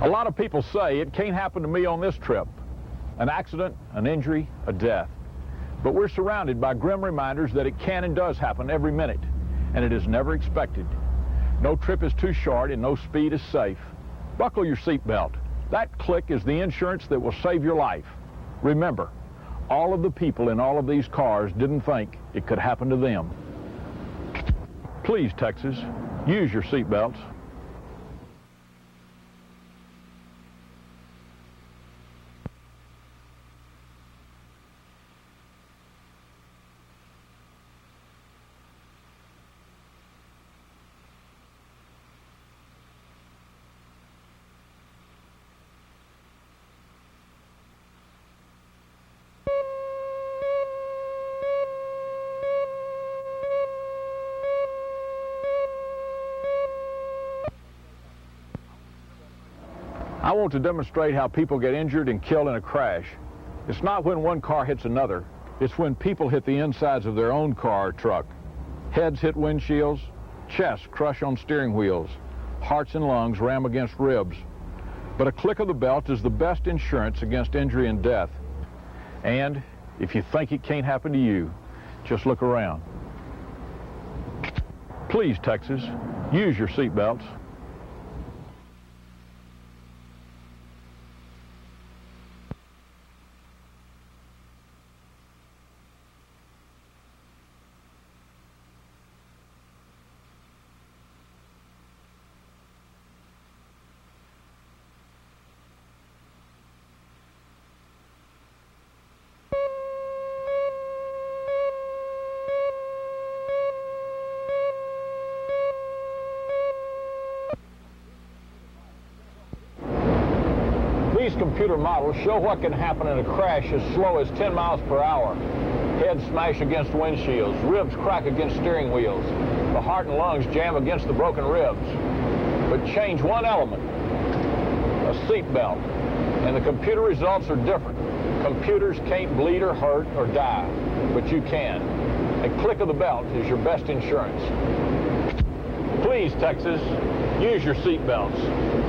A lot of people say it can't happen to me on this trip. An accident, an injury, a death. But we're surrounded by grim reminders that it can and does happen every minute, and it is never expected. No trip is too short and no speed is safe. Buckle your seatbelt. That click is the insurance that will save your life. Remember, all of the people in all of these cars didn't think it could happen to them. Please, Texas, use your seatbelts. I want to demonstrate how people get injured and killed in a crash. It's not when one car hits another. It's when people hit the insides of their own car or truck. Heads hit windshields, chests crush on steering wheels, hearts and lungs ram against ribs. But a click of the belt is the best insurance against injury and death. And if you think it can't happen to you, just look around. Please, Texas, use your seatbelts. These computer models show what can happen in a crash as slow as 10 miles per hour. Heads smash against windshields, ribs crack against steering wheels, the heart and lungs jam against the broken ribs. But change one element, a seatbelt, and the computer results are different. Computers can't bleed or hurt or die, but you can. A click of the belt is your best insurance. Please, Texas, use your seatbelts.